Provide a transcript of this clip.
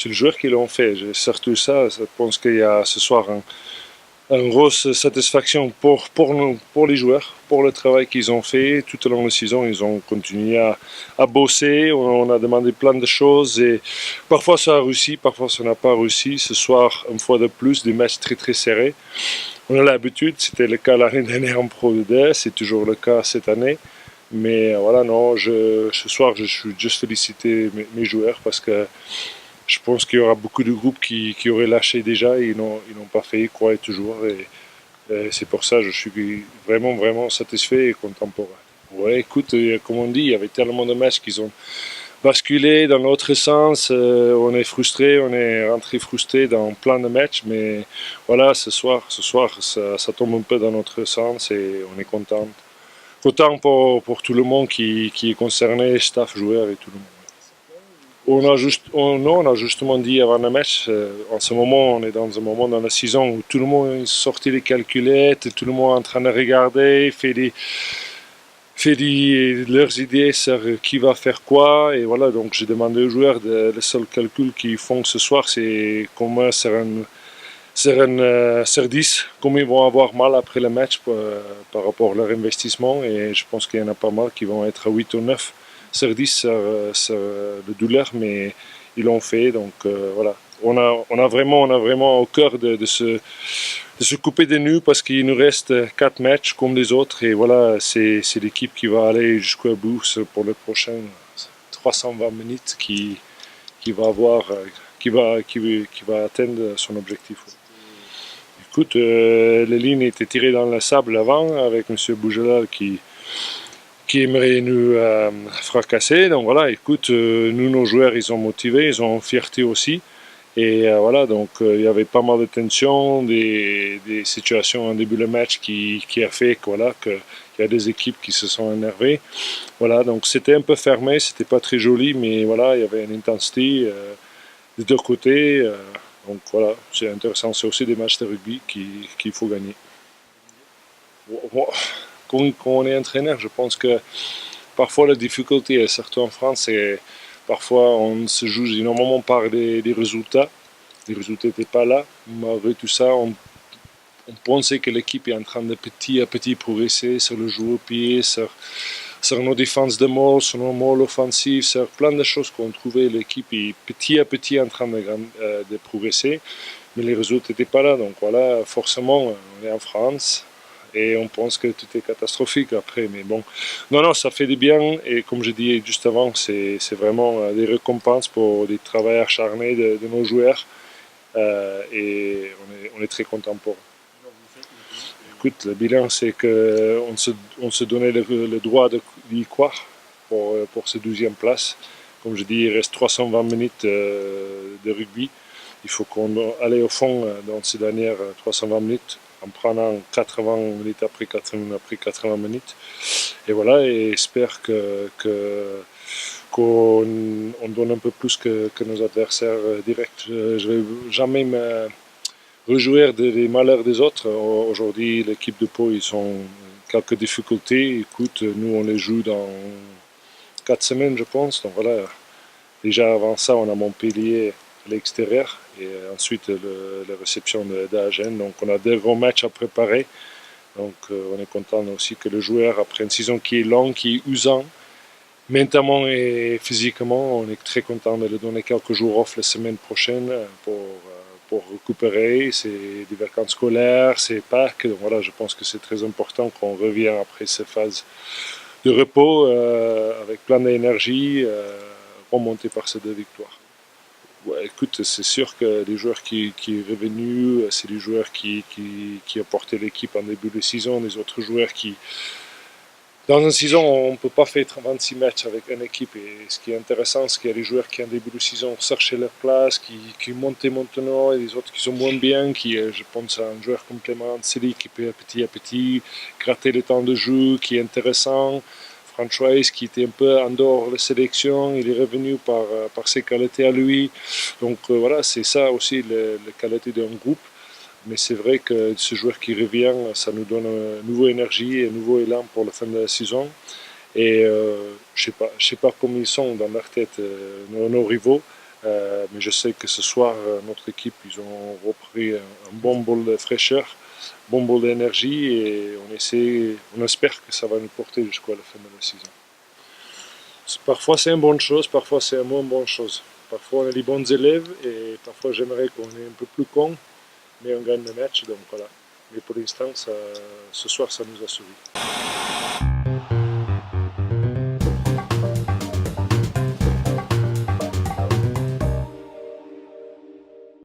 c'est le joueur qui l'ont fait. Surtout ça, je pense qu'il y a ce soir une grosse satisfaction pour nous, pour les joueurs, pour le travail qu'ils ont fait tout au long de la saison. Ils ont continué à bosser, on a demandé plein de choses et parfois ça a réussi, parfois ça n'a pas réussi. Ce soir, une fois de plus, des matchs très très serrés. On a l'habitude, c'était le cas l'année dernière en Pro D, c'est toujours le cas cette année. Mais voilà, non, ce soir, je suis juste féliciter mes joueurs parce que je pense qu'il y aura beaucoup de groupes qui auraient lâché déjà et ils n'ont pas fait, ils croient toujours. Et c'est pour ça que je suis vraiment, vraiment satisfait et content pour eux. Ouais, écoute, comme on dit, il y avait tellement de matchs qui ont basculé dans l'autre sens. On est frustré, on est rentré frustré dans plein de matchs, mais voilà, ce soir ça tombe un peu dans notre sens et on est content. Content pour tout le monde qui est concerné, staff, joueurs et tout le monde. On a justement dit avant le match, en ce moment, on est dans un moment dans la saison où tout le monde est sorti les calculettes, tout le monde est en train de regarder, fait leurs idées sur qui va faire quoi. Et voilà, donc j'ai demandé aux joueurs, le seul calcul qu'ils font ce soir, c'est comment sur 10, combien ils vont avoir mal après le match par rapport à leur investissement. Et je pense qu'il y en a pas mal qui vont être à 8 ou 9 sur 10 sur le douleur, mais ils l'ont fait. Donc voilà, on a vraiment au cœur de se couper des nus parce qu'il nous reste 4 matchs comme les autres. Et voilà, c'est l'équipe qui va aller jusqu'au bout pour le prochain 320 minutes qui va avoir, qui va atteindre son objectif. Écoute, les lignes étaient tirées dans le sable avant avec M. Bougelal qui aimerait nous fracasser. Donc voilà, écoute, nous, nos joueurs, ils sont motivés, ils ont fierté aussi. Et voilà, donc il y avait pas mal de tensions, des situations en début de match qui a fait que, voilà, qu'il y a des équipes qui se sont énervées. Voilà, donc c'était un peu fermé, c'était pas très joli, mais voilà, il y avait une intensité des deux côtés. Donc voilà, c'est intéressant. C'est aussi des matchs de rugby qu'il faut gagner. Quand on est entraîneur, je pense que parfois la difficulté, surtout en France, c'est parfois on se juge énormément par des résultats. Les résultats n'étaient pas là. Malgré tout ça, on pensait que l'équipe est en train de petit à petit progresser sur le jeu au pied, sur nos défenses de mots, sur nos mots offensifs, sur plein de choses qu'on trouvait l'équipe est petit à petit en train de progresser. Mais les résultats n'étaient pas là. Donc voilà, forcément, on est en France et on pense que tout est catastrophique après. Mais bon, non, ça fait du bien. Et comme je disais juste avant, c'est vraiment des récompenses pour des travail acharnés de nos joueurs. Et on est très content pour eux. Écoute, le bilan, c'est qu'on se donnait le droit d'y croire pour cette 12e place. Comme je dis, il reste 320 minutes de rugby. Il faut qu'on aille au fond dans ces dernières 320 minutes en prenant 80 minutes après 80 minutes. Et voilà, et j'espère qu'on donne un peu plus que nos adversaires directs. Je ne vais jamais me rejouir des malheurs des autres. Aujourd'hui, l'équipe de Pau, ils ont quelques difficultés. Écoute, nous, on les joue dans 4 semaines, je pense. Donc voilà, déjà avant ça, on a Montpellier à l'extérieur et ensuite la réception d'Agen. Donc on a des gros matchs à préparer. Donc on est content aussi que le joueur, après une saison qui est longue, qui est usant, mentalement et physiquement, on est très content de lui donner quelques jours off la semaine prochaine pour récupérer. C'est des vacances scolaires, c'est Pâques. Donc voilà, je pense que c'est très important qu'on revienne après cette phase de repos avec plein d'énergie, remonté par ces 2 victoires. Ouais, écoute, c'est sûr que les joueurs qui sont revenus, c'est les joueurs qui ont porté l'équipe en début de saison, les autres joueurs qui, dans une saison, on ne peut pas faire 26 matchs avec une équipe. Et ce qui est intéressant, c'est qu'il y a des joueurs qui, en début de saison, cherchaient leur place, qui montaient maintenant, et les autres qui sont moins bien. Je pense à un joueur comme Clément Anseli qui peut petit à petit gratter le temps de jeu, qui est intéressant. François, qui était un peu en dehors de la sélection, il est revenu par ses qualités à lui. Donc voilà, c'est ça aussi la qualité d'un groupe. Mais c'est vrai que ce joueur qui revient, ça nous donne une nouvelle énergie et un nouveau élan pour la fin de la saison. Et je sais pas comment ils sont dans leur tête, nos rivaux. Mais je sais que ce soir, notre équipe, ils ont repris un bon bol de fraîcheur, bon bol d'énergie et on espère que ça va nous porter jusqu'à la fin de la saison. Parfois c'est une bonne chose, parfois c'est une moins bonne chose. Parfois on est des bons élèves et parfois j'aimerais qu'on est un peu plus con, mais on gagne le match, donc voilà. Mais pour l'instant, ce soir, ça nous a sauvé.